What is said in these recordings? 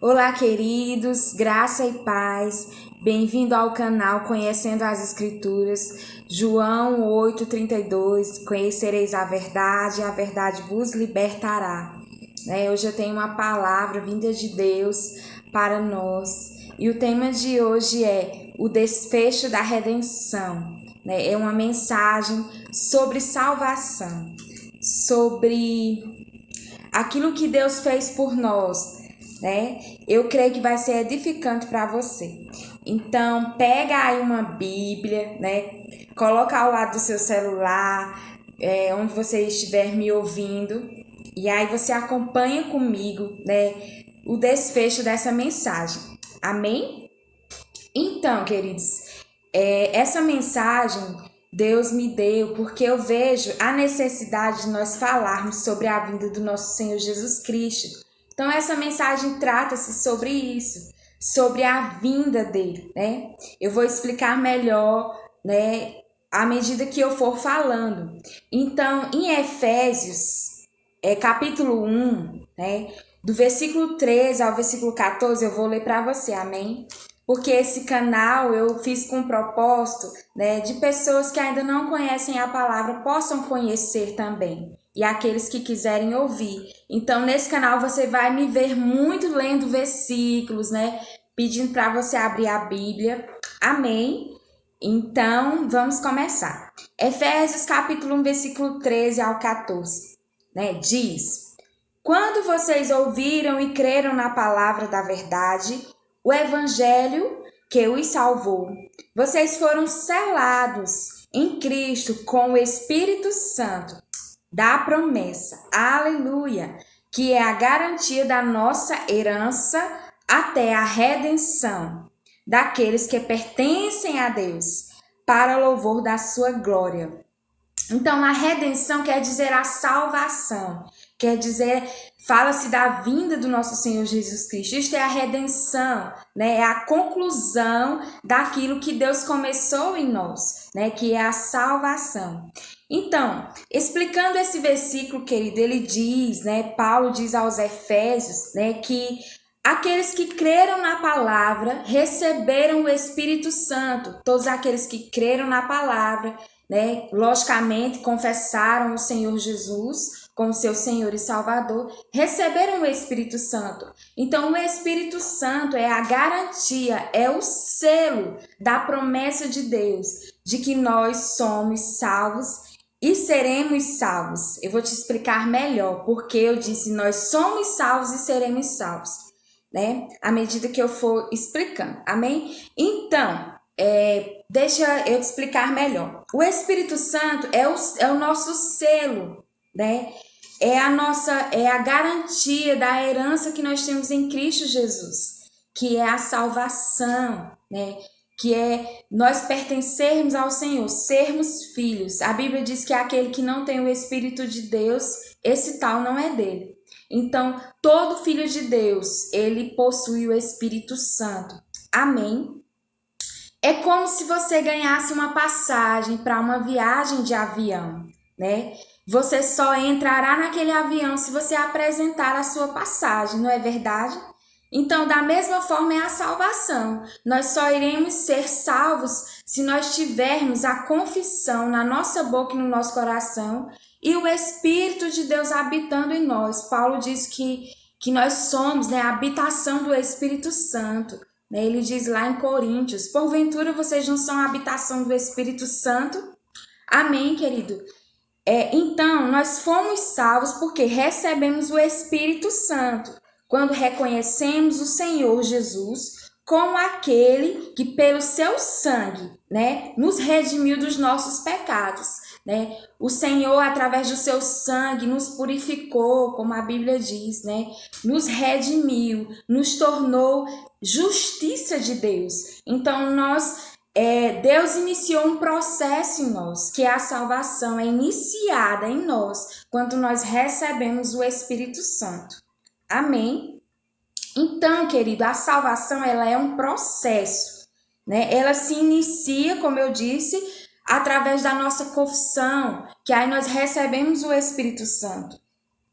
Olá, queridos, graça e paz. Bem-vindo ao canal Conhecendo as Escrituras. João 8:32. Conhecereis a verdade vos libertará. Hoje eu tenho uma palavra vinda de Deus para nós. E o tema de hoje é o desfecho da redenção. É uma mensagem sobre salvação, sobre aquilo que Deus fez por nós. Eu creio que vai ser edificante para você. Então, pega aí uma Bíblia, coloca ao lado do seu celular, onde você estiver me ouvindo, e aí você acompanha comigo, o desfecho dessa mensagem. Amém? Então, queridos, essa mensagem Deus me deu porque eu vejo a necessidade de nós falarmos sobre a vinda do nosso Senhor Jesus Cristo. Então, essa mensagem trata-se sobre isso, sobre a vinda dele, Eu vou explicar melhor, à medida que eu for falando. Então, em Efésios, capítulo 1, do versículo 13 ao versículo 14, eu vou ler para você, amém? Porque esse canal eu fiz com o propósito, de pessoas que ainda não conhecem a palavra possam conhecer também. E aqueles que quiserem ouvir. Então, nesse canal você vai me ver muito lendo versículos, pedindo para você abrir a Bíblia. Amém? Então, vamos começar. Efésios capítulo 1, versículo 13 ao 14, diz: Quando vocês ouviram e creram na palavra da verdade, o evangelho que os salvou, vocês foram selados em Cristo com o Espírito Santo da promessa, aleluia, que é a garantia da nossa herança até a redenção daqueles que pertencem a Deus, para louvor da sua glória. Então, a redenção quer dizer a salvação, quer dizer, fala-se da vinda do nosso Senhor Jesus Cristo. Isto é a redenção, é a conclusão daquilo que Deus começou em nós, que é a salvação. Então, explicando esse versículo, querido, ele diz, Paulo diz aos Efésios, que aqueles que creram na palavra receberam o Espírito Santo. Todos aqueles que creram na palavra, logicamente confessaram o Senhor Jesus como seu Senhor e Salvador, receberam o Espírito Santo. Então, o Espírito Santo é a garantia, é o selo da promessa de Deus, de que nós somos salvos e seremos salvos. Eu vou te explicar melhor porque eu disse nós somos salvos e seremos salvos, à medida que eu for explicando, amém? Então, deixa eu te explicar melhor. O Espírito Santo é o nosso selo, é a garantia da herança que nós temos em Cristo Jesus, que é a salvação, que é nós pertencermos ao Senhor, sermos filhos. A Bíblia diz que aquele que não tem o Espírito de Deus, esse tal não é dele. Então, todo filho de Deus, ele possui o Espírito Santo. Amém? É como se você ganhasse uma passagem para uma viagem de avião, Você só entrará naquele avião se você apresentar a sua passagem, não é verdade? Então, da mesma forma é a salvação. Nós só iremos ser salvos se nós tivermos a confissão na nossa boca e no nosso coração e o Espírito de Deus habitando em nós. Paulo diz que nós somos a habitação do Espírito Santo. Ele diz lá em Coríntios: porventura vocês não são a habitação do Espírito Santo? Amém, querido? Então, nós fomos salvos porque recebemos o Espírito Santo, quando reconhecemos o Senhor Jesus como aquele que pelo seu sangue, nos redimiu dos nossos pecados, O Senhor, através do seu sangue, nos purificou, como a Bíblia diz, Nos redimiu, nos tornou justiça de Deus. Então, Deus iniciou um processo em nós, que é a salvação, é iniciada em nós, quando nós recebemos o Espírito Santo. Amém? Então, querido, a salvação ela é um processo, Ela se inicia, como eu disse, através da nossa confissão, que aí nós recebemos o Espírito Santo.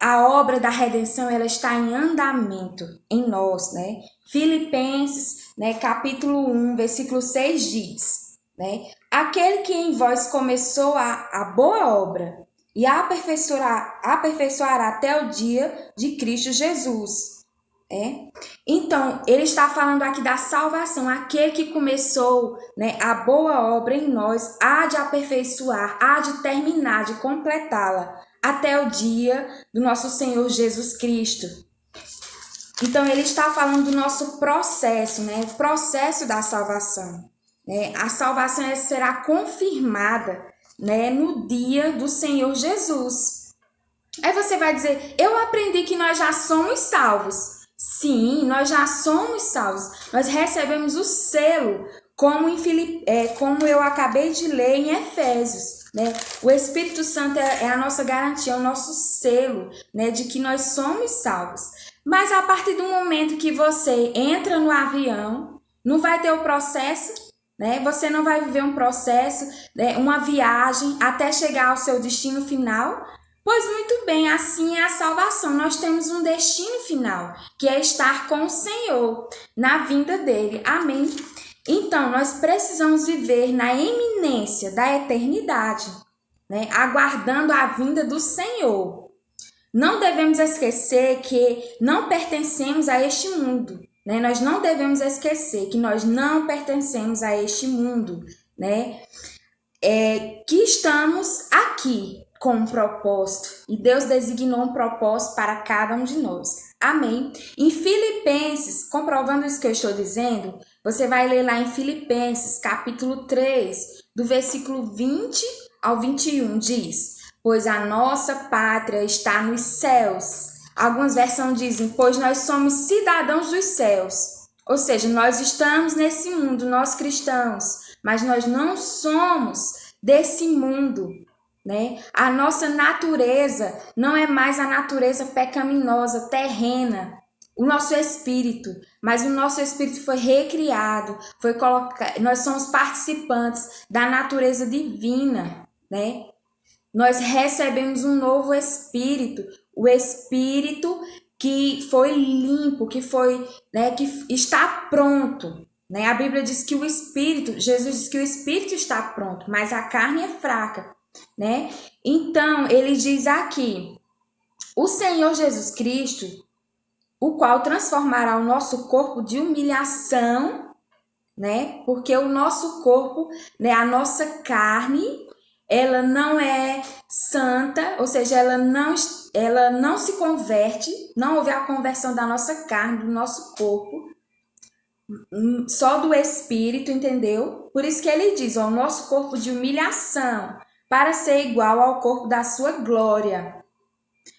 a obra da redenção ela está em andamento em nós, né? Filipenses, né, capítulo 1, versículo 6 diz, né? Aquele que em vós começou a boa obra e a aperfeiçoará até o dia de Cristo Jesus. Então, ele está falando aqui da salvação. Aquele que começou, né, a boa obra em nós há de aperfeiçoar, há de terminar, de completá-la até o dia do nosso Senhor Jesus Cristo. Então, ele está falando do nosso processo, né? O processo da salvação. Né? A salvação será confirmada, né, no dia do Senhor Jesus. Aí você vai dizer, eu aprendi que nós já somos salvos. Sim, nós já somos salvos. Nós recebemos o selo, como eu acabei de ler em Efésios. Né? O Espírito Santo é a nossa garantia, é o nosso selo, né, de que nós somos salvos. Mas a partir do momento que você entra no avião, não vai ter o processo, né? Você não vai viver um processo, né, uma viagem até chegar ao seu destino final. Pois muito bem, assim é a salvação. Nós temos um destino final, que é estar com o Senhor na vinda dele. Amém? Então, nós precisamos viver na iminência da eternidade, né? Aguardando a vinda do Senhor. Não devemos esquecer que não pertencemos a este mundo, né? Nós não devemos esquecer que nós não pertencemos a este mundo, né? Que estamos aqui com um propósito, e Deus designou um propósito para cada um de nós. Amém? Em Filipenses, comprovando isso que eu estou dizendo, você vai ler lá em Filipenses, capítulo 3, do versículo 20 ao 21, diz: pois a nossa pátria está nos céus. Algumas versões dizem, pois nós somos cidadãos dos céus. Ou seja, nós estamos nesse mundo, nós cristãos, mas nós não somos desse mundo, né? A nossa natureza não é mais a natureza pecaminosa, terrena, o nosso espírito, mas o nosso espírito foi recriado, foi colocado, nós somos participantes da natureza divina, né? Nós recebemos um novo espírito, o espírito que foi limpo, que foi, né, que está pronto, né? A Bíblia diz que o espírito, Jesus diz que o espírito está pronto, mas a carne é fraca, né? Então, ele diz aqui, o Senhor Jesus Cristo, o qual transformará o nosso corpo de humilhação, né? Porque o nosso corpo, né, a nossa carne, ela não é santa, ou seja, ela não se converte, não houve a conversão da nossa carne, do nosso corpo, só do espírito, entendeu? Por isso que ele diz, ó, o nosso corpo de humilhação, para ser igual ao corpo da sua glória,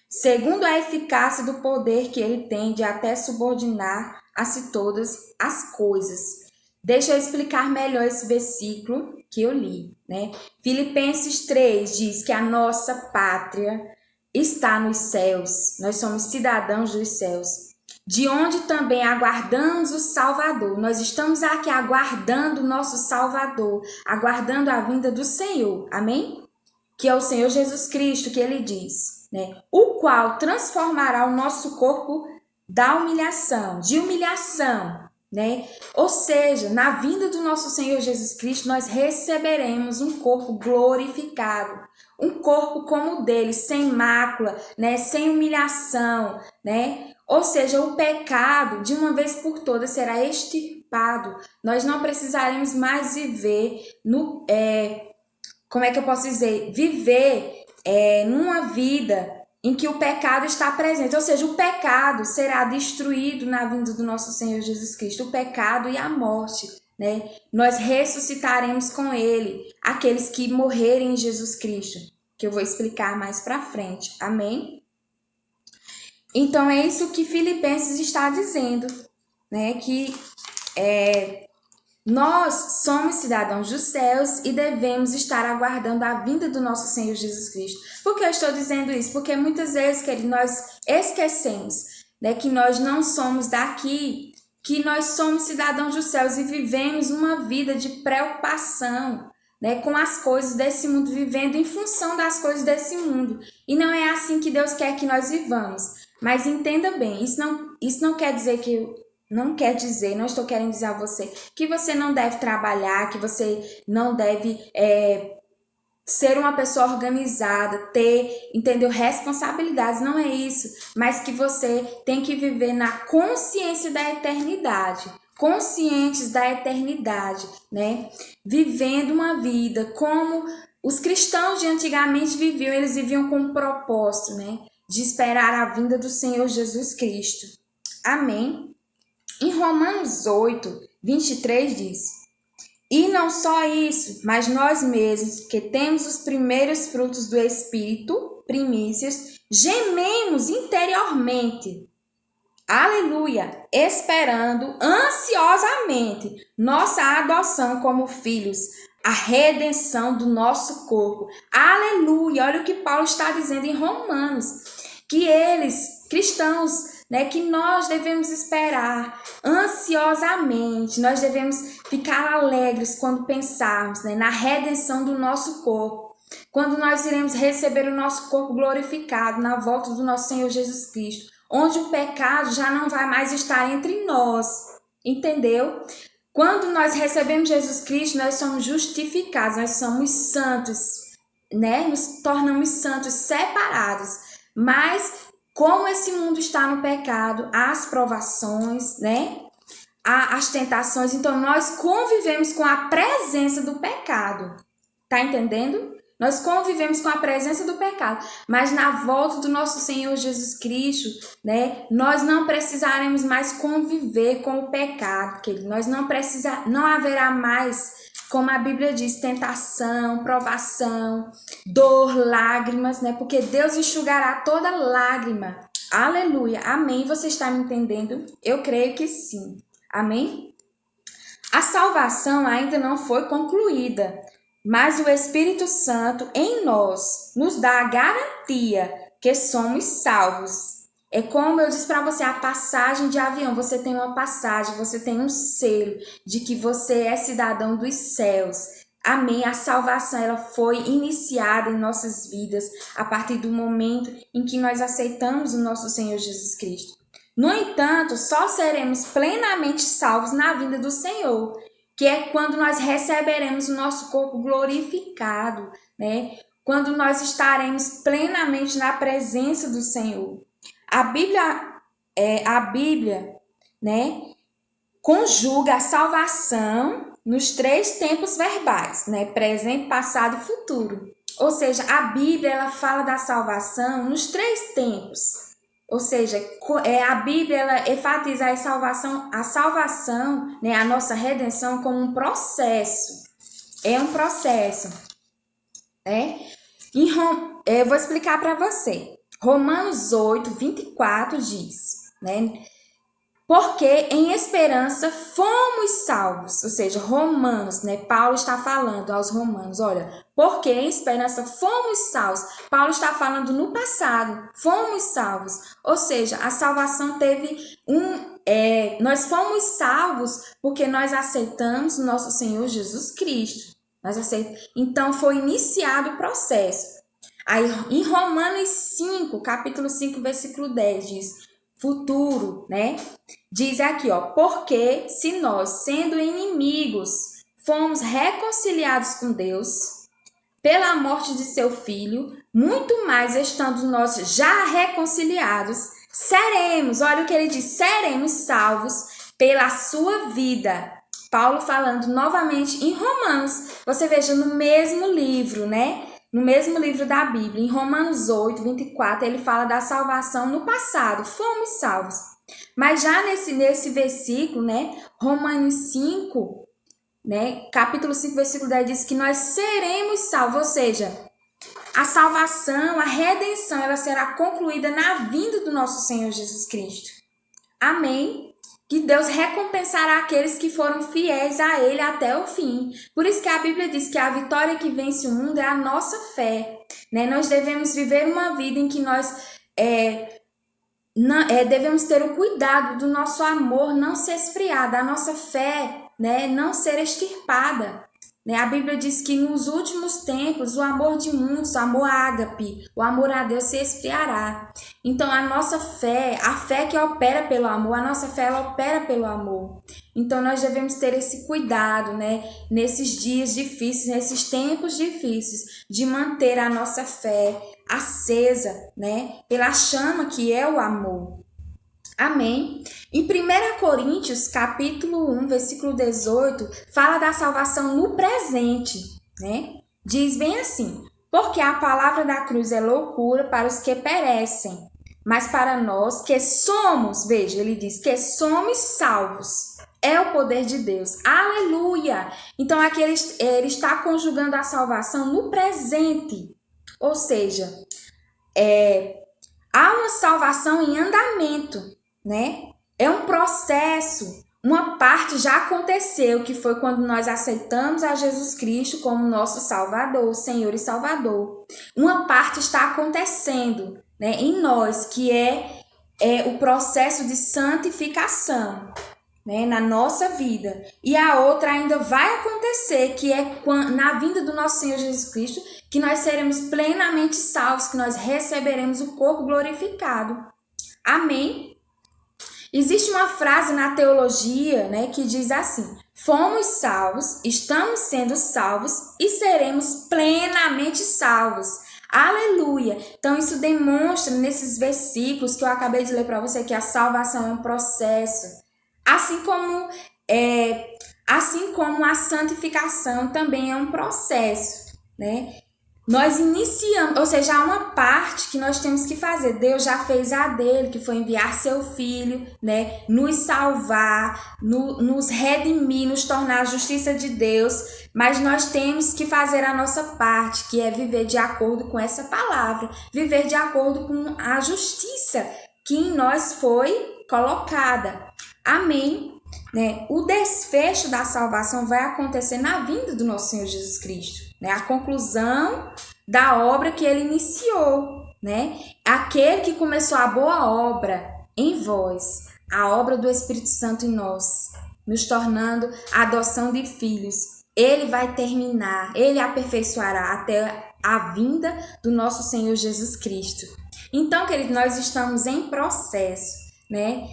segundo a eficácia do poder que ele tem de até subordinar a si todas as coisas. Deixa eu explicar melhor esse versículo que eu li, né? Filipenses 3 diz que a nossa pátria está nos céus, nós somos cidadãos dos céus, de onde também aguardamos o Salvador. Nós estamos aqui aguardando o nosso Salvador, aguardando a vinda do Senhor, amém? Que é o Senhor Jesus Cristo, que ele diz, né? O qual transformará o nosso corpo da humilhação, de humilhação, né? Ou seja, na vinda do nosso Senhor Jesus Cristo, nós receberemos um corpo glorificado, um corpo como o dele, sem mácula, né? Sem humilhação, né? Ou seja, o pecado, de uma vez por todas, será extirpado. Nós não precisaremos mais viver no... como é que eu posso dizer? Viver numa vida em que o pecado está presente. Ou seja, o pecado será destruído na vinda do nosso Senhor Jesus Cristo. O pecado e a morte, né? Nós ressuscitaremos com ele, aqueles que morrerem em Jesus Cristo, que eu vou explicar mais para frente. Amém? Então, é isso que Filipenses está dizendo, né? Que nós somos cidadãos dos céus e devemos estar aguardando a vinda do nosso Senhor Jesus Cristo. Por que eu estou dizendo isso? Porque muitas vezes, querido, nós esquecemos, né, que nós não somos daqui, que nós somos cidadãos dos céus e vivemos uma vida de preocupação, né, com as coisas desse mundo, vivendo em função das coisas desse mundo. E não é assim que Deus quer que nós vivamos. Mas entenda bem, isso não quer dizer não estou querendo dizer a você que você não deve trabalhar, que você não deve ser uma pessoa organizada, entendeu, responsabilidades, não é isso, mas que você tem que viver na consciência da eternidade, conscientes da eternidade, né? Vivendo uma vida como os cristãos de antigamente viviam, eles viviam com um propósito, né? De esperar a vinda do Senhor Jesus Cristo. Amém? Em Romanos 8:23 diz: e não só isso, mas nós mesmos, que temos os primeiros frutos do Espírito, primícias, gememos interiormente, aleluia, esperando ansiosamente nossa adoção como filhos, a redenção do nosso corpo. Aleluia, olha o que Paulo está dizendo em Romanos, que eles, cristãos, né, que nós devemos esperar ansiosamente, nós devemos ficar alegres quando pensarmos, né, na redenção do nosso corpo, quando nós iremos receber o nosso corpo glorificado na volta do nosso Senhor Jesus Cristo, onde o pecado já não vai mais estar entre nós, entendeu? Quando nós recebemos Jesus Cristo, nós somos justificados, nós somos santos, né? Nos tornamos santos, separados, mas como esse mundo está no pecado, há as provações, né? Há as tentações, então nós convivemos com a presença do pecado. Tá entendendo? Nós convivemos com a presença do pecado, mas na volta do nosso Senhor Jesus Cristo, né, nós não precisaremos mais conviver com o pecado, querido. Não haverá mais, como a Bíblia diz, tentação, provação, dor, lágrimas, né? Porque Deus enxugará toda lágrima. Aleluia. Amém. Você está me entendendo? Eu creio que sim. Amém? A salvação ainda não foi concluída, mas o Espírito Santo em nós nos dá a garantia que somos salvos. É como eu disse para você, a passagem de avião. Você tem uma passagem, você tem um selo de que você é cidadão dos céus. Amém. A salvação ela foi iniciada em nossas vidas a partir do momento em que nós aceitamos o nosso Senhor Jesus Cristo. No entanto, só seremos plenamente salvos na vinda do Senhor, que é quando nós receberemos o nosso corpo glorificado, né? Quando nós estaremos plenamente na presença do Senhor. A Bíblia, né, conjuga a salvação nos 3 tempos verbais, né? Presente, passado e futuro. Ou seja, a Bíblia ela fala da salvação nos 3 tempos. Ou seja, a Bíblia ela enfatiza a salvação, né, a nossa redenção como um processo. É um processo. Né? Eu vou explicar para você. Romanos 8:24 diz, né? Porque em esperança fomos salvos. Ou seja, Romanos, né? Paulo está falando aos romanos, olha, porque em esperança fomos salvos. Paulo está falando no passado, fomos salvos. Ou seja, a salvação teve nós fomos salvos porque nós aceitamos o nosso Senhor Jesus Cristo. Então foi iniciado o processo. Aí em Romanos 5, capítulo 5, versículo 10 diz: futuro, né? Diz aqui, ó, porque se nós, sendo inimigos, fomos reconciliados com Deus pela morte de seu filho, muito mais estando nós já reconciliados, seremos, olha o que ele diz, seremos salvos pela sua vida. Paulo falando novamente em Romanos, você veja no mesmo livro, né? No mesmo livro da Bíblia, em Romanos 8:24, ele fala da salvação no passado, fomos salvos. Mas já nesse versículo, né, Romanos 5, né, capítulo 5, versículo 10, diz que nós seremos salvos, ou seja, a salvação, a redenção, ela será concluída na vinda do nosso Senhor Jesus Cristo. Amém? Que Deus recompensará aqueles que foram fiéis a Ele até o fim. Por isso que a Bíblia diz que a vitória que vence o mundo é a nossa fé. Né? Nós devemos viver uma vida em que nós devemos ter o cuidado do nosso amor não se esfriar, da nossa fé, né, não ser extirpada. né? A Bíblia diz que nos últimos tempos o amor de muitos, o amor ágape, o amor a Deus se esfriará. Então a nossa fé, a fé que opera pelo amor, a nossa fé ela opera pelo amor. Então nós devemos ter esse cuidado, né? Nesses dias difíceis, nesses tempos difíceis, de manter a nossa fé acesa, né? Pela chama que é o amor. Amém? Em 1 Coríntios, capítulo 1, versículo 18, fala da salvação no presente, né? Diz bem assim: porque a palavra da cruz é loucura para os que perecem, mas para nós que somos, veja, ele diz que somos salvos, é o poder de Deus. Aleluia! Então aqui ele está conjugando a salvação no presente, ou seja, há uma salvação em andamento, né? É um processo. Uma parte já aconteceu, que foi quando nós aceitamos a Jesus Cristo como nosso Salvador, Senhor e Salvador. Uma parte está acontecendo, né, em nós, que é o processo de santificação, né, na nossa vida. E a outra ainda vai acontecer, que é na vinda do nosso Senhor Jesus Cristo, que nós seremos plenamente salvos, que nós receberemos o corpo glorificado. Amém? Existe uma frase na teologia, né, que diz assim: fomos salvos, estamos sendo salvos e seremos plenamente salvos. Aleluia! Então isso demonstra nesses versículos que eu acabei de ler para você que a salvação é um processo. Assim como a santificação também é um processo, né? Nós iniciamos, ou seja, há uma parte que nós temos que fazer. Deus já fez a dele, que foi enviar seu filho, né? Nos salvar, nos redimir, nos tornar a justiça de Deus. Mas nós temos que fazer a nossa parte, que é viver de acordo com essa palavra. Viver de acordo com a justiça que em nós foi colocada. Amém? Né? O desfecho da salvação vai acontecer na vinda do nosso Senhor Jesus Cristo, né? A conclusão da obra que ele iniciou, né? Aquele que começou a boa obra em vós, a obra do Espírito Santo em nós, nos tornando a adoção de filhos. Ele vai terminar, ele aperfeiçoará até a vinda do nosso Senhor Jesus Cristo. Então, querido, nós estamos em processo, né?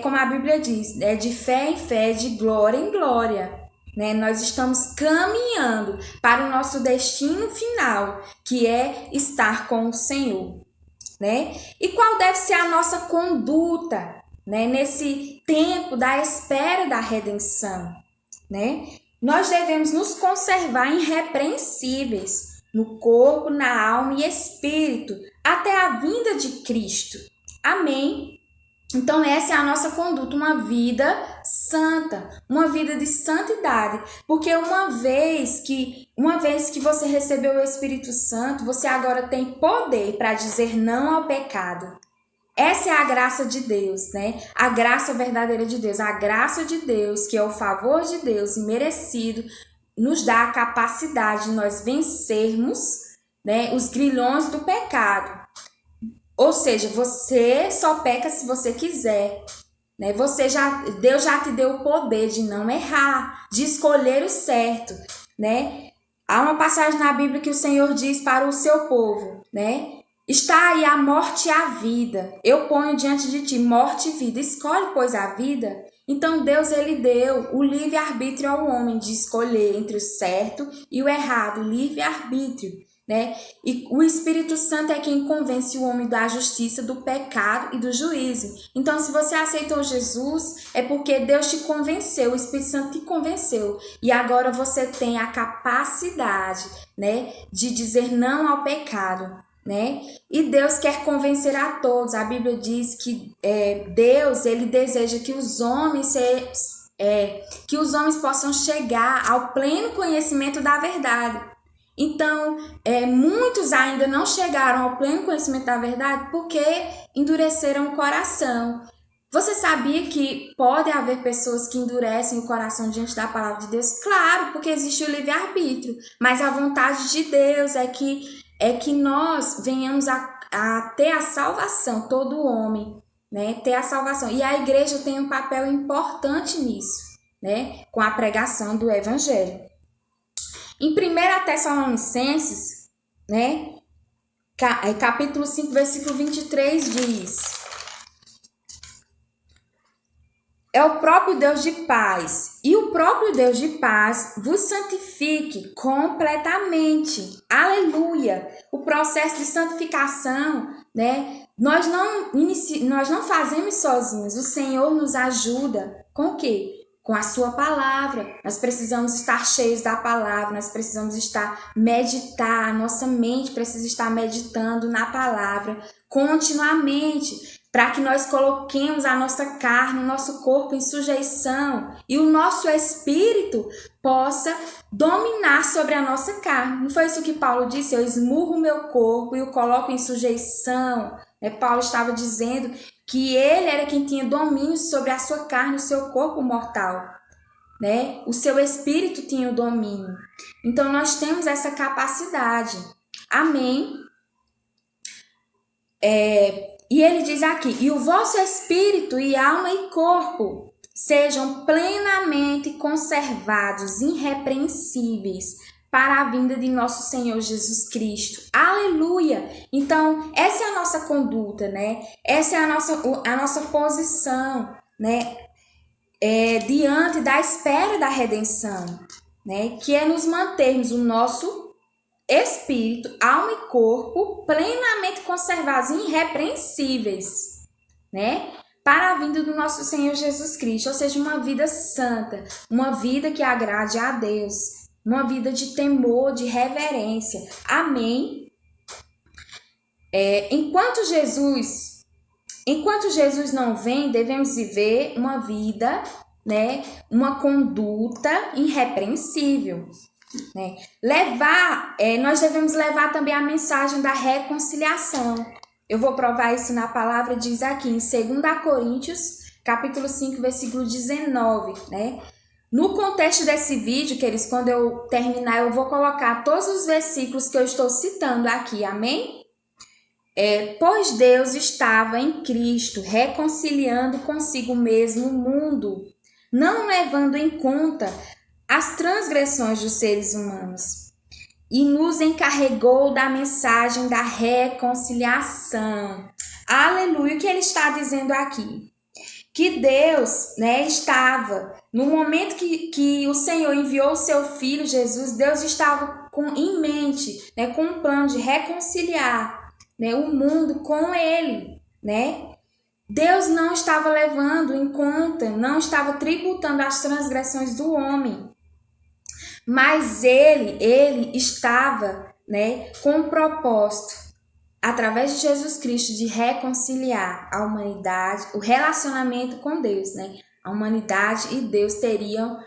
Como a Bíblia diz, de fé em fé, de glória em glória, né? Nós estamos caminhando para o nosso destino final, que é estar com o Senhor, né? E qual deve ser a nossa conduta, né, nesse tempo da espera da redenção, né? Nós devemos nos conservar irrepreensíveis no corpo, na alma e espírito, até a vinda de Cristo. Amém? Então essa é a nossa conduta, uma vida santa, uma vida de santidade, porque uma vez que você recebeu o Espírito Santo, você agora tem poder para dizer não ao pecado. Essa é a graça de Deus, né? A graça verdadeira de Deus, a graça de Deus, que é o favor de Deus merecido, nos dá a capacidade de nós vencermos, né, os grilhões do pecado. Ou seja, você só peca se você quiser, né? Deus já te deu o poder de não errar, de escolher o certo, né? Há uma passagem na Bíblia que o Senhor diz para o seu povo, né? Está aí a morte e a vida. Eu ponho diante de ti morte e vida. Escolhe, pois, a vida. Então Deus, ele deu o livre-arbítrio ao homem de escolher entre o certo e o errado, o livre-arbítrio, né? E o Espírito Santo é quem convence o homem da justiça, do pecado e do juízo. Então, se você aceitou Jesus, é porque Deus te convenceu, o Espírito Santo te convenceu. E agora você tem a capacidade, né, de dizer não ao pecado, né? E Deus quer convencer a todos. A Bíblia diz que Deus, ele deseja que os homens possam chegar ao pleno conhecimento da verdade. Então, muitos ainda não chegaram ao pleno conhecimento da verdade porque endureceram o coração. Você sabia que pode haver pessoas que endurecem o coração diante da palavra de Deus? Claro, porque existe o livre-arbítrio, mas a vontade de Deus é que nós venhamos a ter a salvação, todo homem, né? Ter a salvação. E a igreja tem um papel importante nisso, né? Com a pregação do evangelho. Em 1 Tessalonicenses, né, capítulo 5, versículo 23 diz: é o próprio Deus de paz, e o próprio Deus de paz vos santifique completamente. Aleluia! O processo de santificação, né? Nós não fazemos sozinhos. O Senhor nos ajuda com o quê? Com a sua palavra. Nós precisamos estar cheios da palavra, nós precisamos meditar, nossa mente precisa estar meditando na palavra continuamente, para que nós coloquemos a nossa carne, o nosso corpo em sujeição e o nosso espírito possa dominar sobre a nossa carne. Não foi isso que Paulo disse? Eu esmurro o meu corpo e o coloco em sujeição. Paulo estava dizendo que ele era quem tinha domínio sobre a sua carne, o seu corpo mortal. O seu espírito tinha o domínio. Então, nós temos essa capacidade. Amém? E ele diz aqui: e o vosso espírito e alma e corpo sejam plenamente conservados, irrepreensíveis, para a vinda de nosso Senhor Jesus Cristo. Aleluia! Então, essa é a nossa conduta, né? Essa é a nossa posição, né? Diante da espera da redenção, né? Que é nos mantermos o nosso espírito, alma e corpo plenamente conservados, irrepreensíveis, né? Para a vinda do nosso Senhor Jesus Cristo, ou seja, uma vida santa, uma vida que agrade a Deus, uma vida de temor, de reverência. Amém? Enquanto Jesus não vem, devemos viver uma vida, né? Uma conduta irrepreensível. Nós devemos levar também a mensagem da reconciliação. Eu vou provar isso na palavra, diz aqui em 2 Coríntios, capítulo 5, versículo 19, né? No contexto desse vídeo, queridos, quando eu terminar, eu vou colocar todos os versículos que eu estou citando aqui, amém? Pois Deus estava em Cristo, reconciliando consigo mesmo o mundo, não levando em conta as transgressões dos seres humanos, e nos encarregou da mensagem da reconciliação. Aleluia! O que ele está dizendo aqui? Que Deus, né, estava, no momento que o Senhor enviou o seu Filho Jesus, Deus estava em mente, né, com um plano de reconciliar, né, o mundo com ele, né? Deus não estava levando em conta, não estava tributando as transgressões do homem, mas ele estava, né, com um propósito, através de Jesus Cristo, de reconciliar a humanidade, o relacionamento com Deus, né? A humanidade e Deus teriam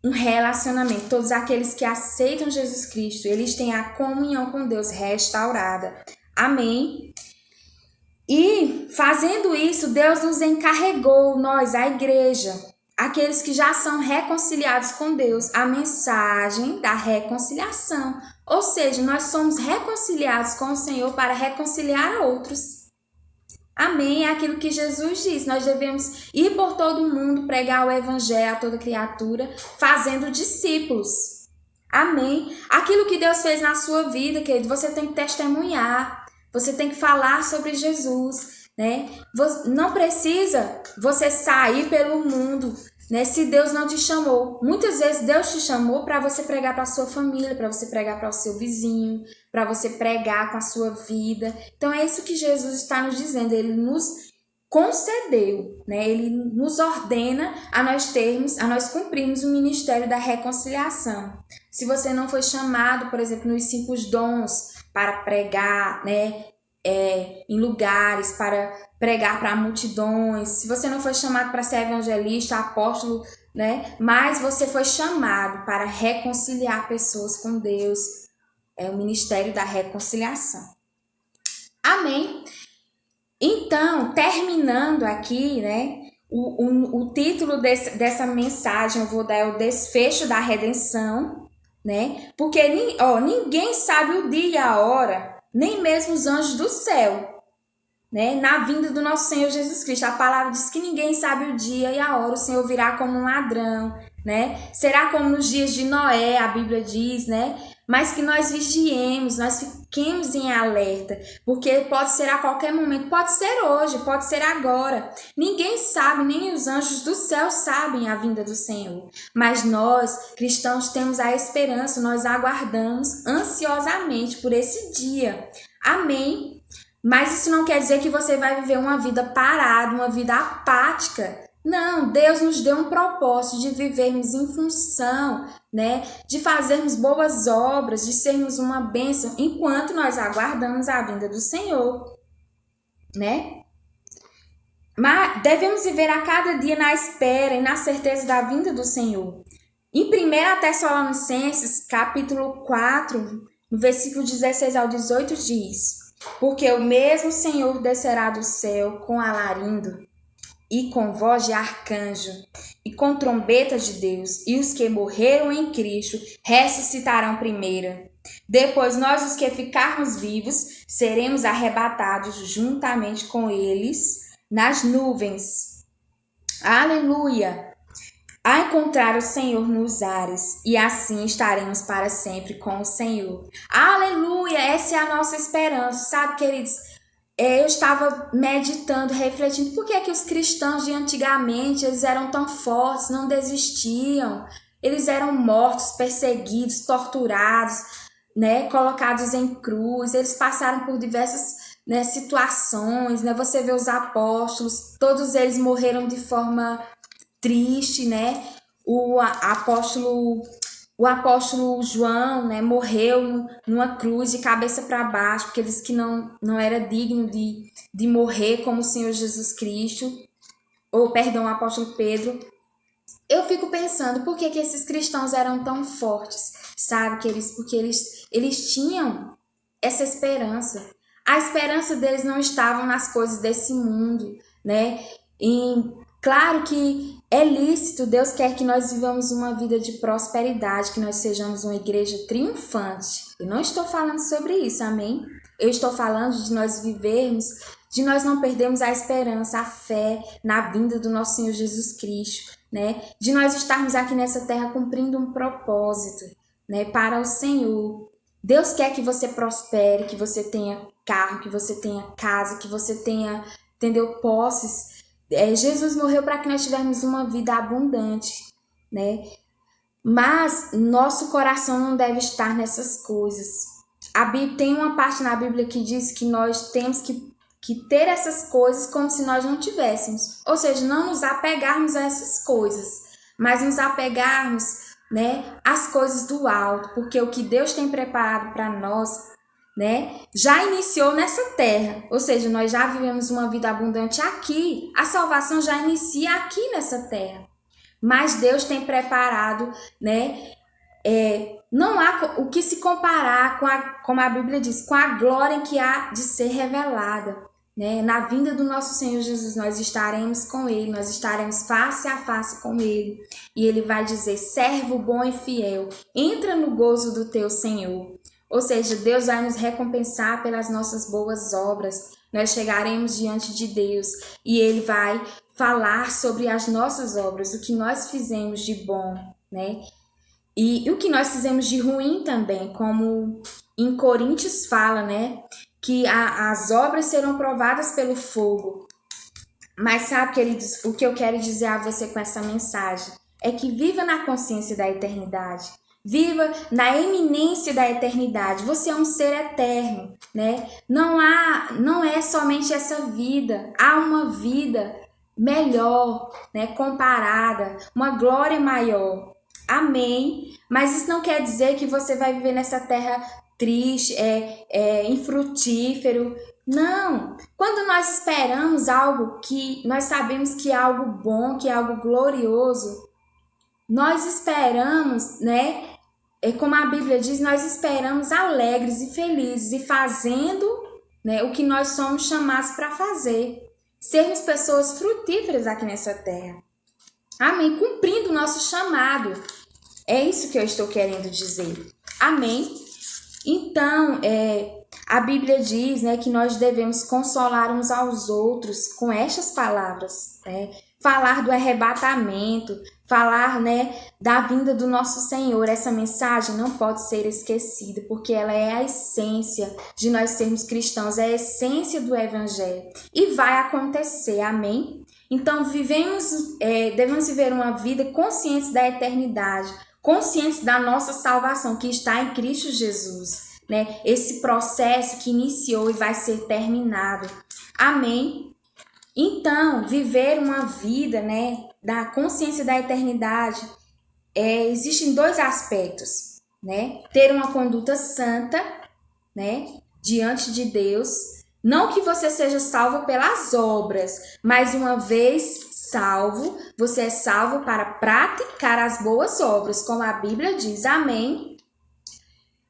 um relacionamento. Todos aqueles que aceitam Jesus Cristo, eles têm a comunhão com Deus restaurada. Amém? E fazendo isso, Deus nos encarregou, nós, a igreja, aqueles que já são reconciliados com Deus, a mensagem da reconciliação. Ou seja, nós somos reconciliados com o Senhor para reconciliar a outros. Amém? É aquilo que Jesus diz. Nós devemos ir por todo o mundo, pregar o evangelho a toda criatura, fazendo discípulos. Amém? Aquilo que Deus fez na sua vida, querido, você tem que testemunhar. Você tem que falar sobre Jesus, né? Não precisa você sair pelo mundo, né? Se Deus não te chamou. Muitas vezes Deus te chamou para você pregar para a sua família, para você pregar para o seu vizinho, para você pregar com a sua vida. Então é isso que Jesus está nos dizendo. Ele nos concedeu, né? Ele nos ordena a nós cumprirmos o ministério da reconciliação. Se você não foi chamado, por exemplo, nos 5 dons para pregar, né? Em lugares, para pregar para multidões, se você não foi chamado para ser evangelista, apóstolo, né? Mas você foi chamado para reconciliar pessoas com Deus, é o ministério da reconciliação. Amém? Então, terminando aqui, né? O título dessa mensagem eu vou dar o desfecho da redenção, né? Porque ninguém sabe o dia e a hora, nem mesmo os anjos do céu, né? Na vinda do nosso Senhor Jesus Cristo. A palavra diz que ninguém sabe o dia e a hora. O Senhor virá como um ladrão, né? Será como nos dias de Noé, a Bíblia diz, né? Mas que nós vigiemos, nós fiquemos em alerta, porque pode ser a qualquer momento, pode ser hoje, pode ser agora. Ninguém sabe, nem os anjos do céu sabem a vinda do Senhor. Mas nós, cristãos, temos a esperança, nós aguardamos ansiosamente por esse dia. Amém? Mas isso não quer dizer que você vai viver uma vida parada, uma vida apática. Não, Deus nos deu um propósito de vivermos em função, né, de fazermos boas obras, de sermos uma bênção enquanto nós aguardamos a vinda do Senhor, né? Mas devemos viver a cada dia na espera e na certeza da vinda do Senhor. Em 1 Tessalonicenses, capítulo 4, no versículo 16 ao 18 diz: porque o mesmo Senhor descerá do céu com alarindo e com voz de arcanjo, e com trombetas de Deus, e os que morreram em Cristo ressuscitarão primeiro. Depois nós, os que ficarmos vivos, seremos arrebatados juntamente com eles nas nuvens. Aleluia! A encontrar o Senhor nos ares, e assim estaremos para sempre com o Senhor. Aleluia! Essa é a nossa esperança, sabe, queridos? Eu estava meditando, refletindo, por que é que os cristãos de antigamente, eles eram tão fortes, não desistiam, eles eram mortos, perseguidos, torturados, né, colocados em cruz, eles passaram por diversas, né, situações, né, você vê os apóstolos, todos eles morreram de forma triste, né, o apóstolo João, né, morreu numa cruz de cabeça para baixo, porque ele disse que não era digno de morrer como o Senhor Jesus Cristo, ou perdão, o apóstolo Pedro. Eu fico pensando, por que esses cristãos eram tão fortes, sabe? Porque eles tinham essa esperança. A esperança deles não estava nas coisas desse mundo, né? Claro que é lícito, Deus quer que nós vivamos uma vida de prosperidade, que nós sejamos uma igreja triunfante. Eu não estou falando sobre isso, amém? Eu estou falando de nós vivermos, de nós não perdermos a esperança, a fé na vinda do nosso Senhor Jesus Cristo, né? De nós estarmos aqui nessa terra cumprindo um propósito, né? Para o Senhor. Deus quer que você prospere, que você tenha carro, que você tenha casa, que você tenha, entendeu, posses. Jesus morreu para que nós tivéssemos uma vida abundante, né? Mas nosso coração não deve estar nessas coisas. Tem uma parte na Bíblia que diz que nós temos que ter essas coisas como se nós não tivéssemos. Ou seja, não nos apegarmos a essas coisas, mas nos apegarmos, né, às coisas do alto, porque o que Deus tem preparado para nós, né, já iniciou nessa terra, ou seja, nós já vivemos uma vida abundante aqui, a salvação já inicia aqui nessa terra, mas Deus tem preparado, né, não há o que se comparar como a Bíblia diz, com a glória que há de ser revelada, né, na vinda do nosso Senhor Jesus, nós estaremos com Ele, nós estaremos face a face com Ele, e Ele vai dizer, servo bom e fiel, entra no gozo do teu Senhor. Ou seja, Deus vai nos recompensar pelas nossas boas obras. Nós chegaremos diante de Deus e Ele vai falar sobre as nossas obras, o que nós fizemos de bom, né? E o que nós fizemos de ruim também, como em Coríntios fala, né? Que as obras serão provadas pelo fogo. Mas sabe, queridos, o que eu quero dizer a você com essa mensagem é que viva na consciência da eternidade. Viva na eminência da eternidade. Você é um ser eterno, né? Não é somente essa vida. Há uma vida melhor, né? Comparada, uma glória maior. Amém? Mas isso não quer dizer que você vai viver nessa terra triste, infrutífero. Não! Quando nós esperamos algo que nós sabemos que é algo bom, que é algo glorioso, nós esperamos, né? Como a Bíblia diz, nós esperamos alegres e felizes e fazendo, né, o que nós somos chamados para fazer. Sermos pessoas frutíferas aqui nessa terra. Amém? Cumprindo o nosso chamado. É isso que eu estou querendo dizer. Amém? Então, a Bíblia diz, né, que nós devemos consolar uns aos outros com estas palavras, né? falar do arrebatamento, falar, né, da vinda do nosso Senhor. Essa mensagem não pode ser esquecida, porque ela é a essência de nós sermos cristãos, é a essência do Evangelho. E vai acontecer, amém? Então, devemos viver uma vida conscientes da eternidade, conscientes da nossa salvação, que está em Cristo Jesus, né? Esse processo que iniciou e vai ser terminado. Amém? Então, viver uma vida, né, da consciência da eternidade, existem dois aspectos, né? Ter uma conduta santa, né, diante de Deus. Não que você seja salvo pelas obras, mas uma vez salvo, você é salvo para praticar as boas obras, como a Bíblia diz, amém?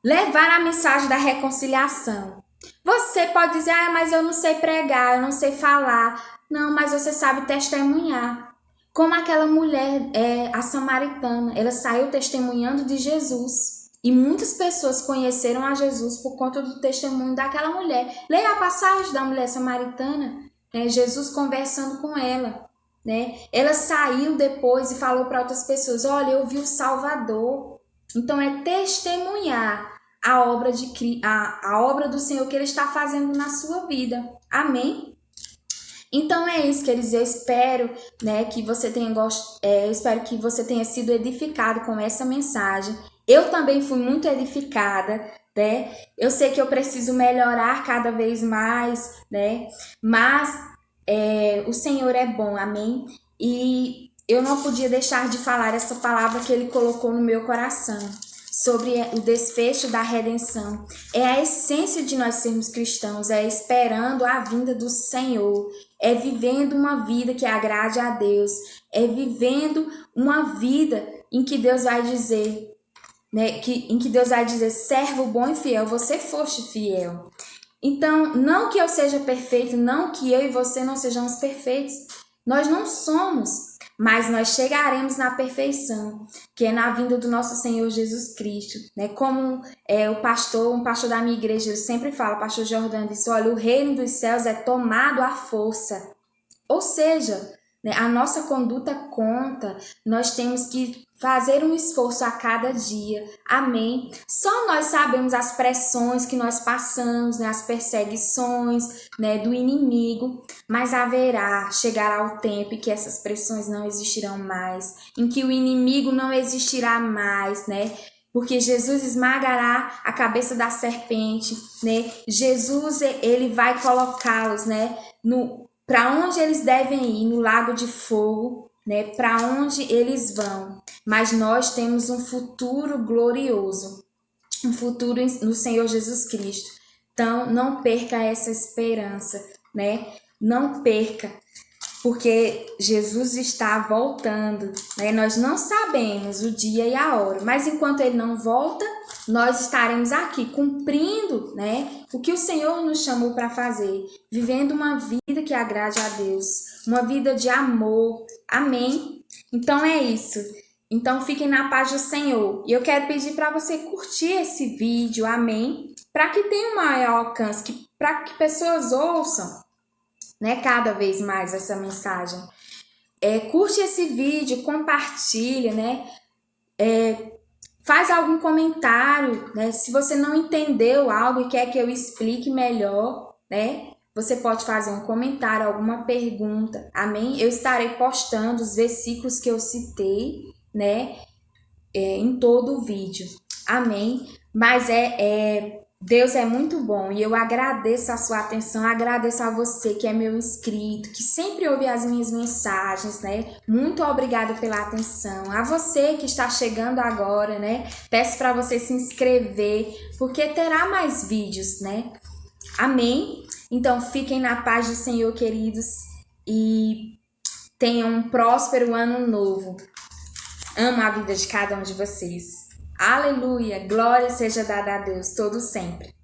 Levar a mensagem da reconciliação. Você pode dizer, mas eu não sei pregar, eu não sei falar. Não, mas você sabe testemunhar. Como aquela mulher, a samaritana, ela saiu testemunhando de Jesus. E muitas pessoas conheceram a Jesus por conta do testemunho daquela mulher. Leia a passagem da mulher samaritana, né? Jesus conversando com ela, né? Ela saiu depois e falou para outras pessoas, olha, eu vi o Salvador. Então é testemunhar a obra do Senhor que Ele está fazendo na sua vida. Amém? Então é isso, queridos. Eu espero, né, que você tenha espero que você tenha sido edificado com essa mensagem. Eu também fui muito edificada, né? Eu sei que eu preciso melhorar cada vez mais, né? Mas o Senhor é bom, amém? E eu não podia deixar de falar essa palavra que Ele colocou no meu coração, sobre o desfecho da redenção. É a essência de nós sermos cristãos, é esperando a vinda do Senhor, é vivendo uma vida que agrade a Deus, é vivendo uma vida em que Deus vai dizer, né, em que Deus vai dizer, servo bom e fiel, você foste fiel. Então, não que eu seja perfeito, não que eu e você não sejamos perfeitos, nós não somos, mas nós chegaremos na perfeição, que é na vinda do nosso Senhor Jesus Cristo, né? Como um pastor da minha igreja, ele sempre fala, o pastor Jordão disse, olha, o reino dos céus é tomado à força. Ou seja, né, a nossa conduta conta, nós temos que fazer um esforço a cada dia, amém? Só nós sabemos as pressões que nós passamos, né, as perseguições, né, do inimigo, mas chegará o tempo em que essas pressões não existirão mais, em que o inimigo não existirá mais, né? Porque Jesus esmagará a cabeça da serpente, né? Jesus, ele vai colocá-los, né, para onde eles devem ir, no lago de fogo, né? Para onde eles vão. Mas nós temos um futuro glorioso, um futuro no Senhor Jesus Cristo. Então, não perca essa esperança, né? Não perca, porque Jesus está voltando, né? Nós não sabemos o dia e a hora, mas enquanto Ele não volta, nós estaremos aqui cumprindo, né, o que o Senhor nos chamou para fazer, vivendo uma vida que agrade a Deus, uma vida de amor, amém? Então é isso. Então fiquem na paz do Senhor. E eu quero pedir para você curtir esse vídeo, amém? Para que tenha um maior alcance, para que pessoas ouçam, né, cada vez mais essa mensagem. Curte esse vídeo, compartilha, né? Faz algum comentário, né? Se você não entendeu algo e quer que eu explique melhor, né? Você pode fazer um comentário, alguma pergunta, amém? Eu estarei postando os versículos que eu citei, né? Em todo o vídeo, amém? Mas Deus é muito bom e eu agradeço a sua atenção, agradeço a você que é meu inscrito, que sempre ouve as minhas mensagens, né? Muito obrigada pela atenção. A você que está chegando agora, né? Peço para você se inscrever, porque terá mais vídeos, né? Amém? Então fiquem na paz do Senhor, queridos, e tenham um próspero ano novo. Amo a vida de cada um de vocês. Aleluia! Glória seja dada a Deus, todo sempre.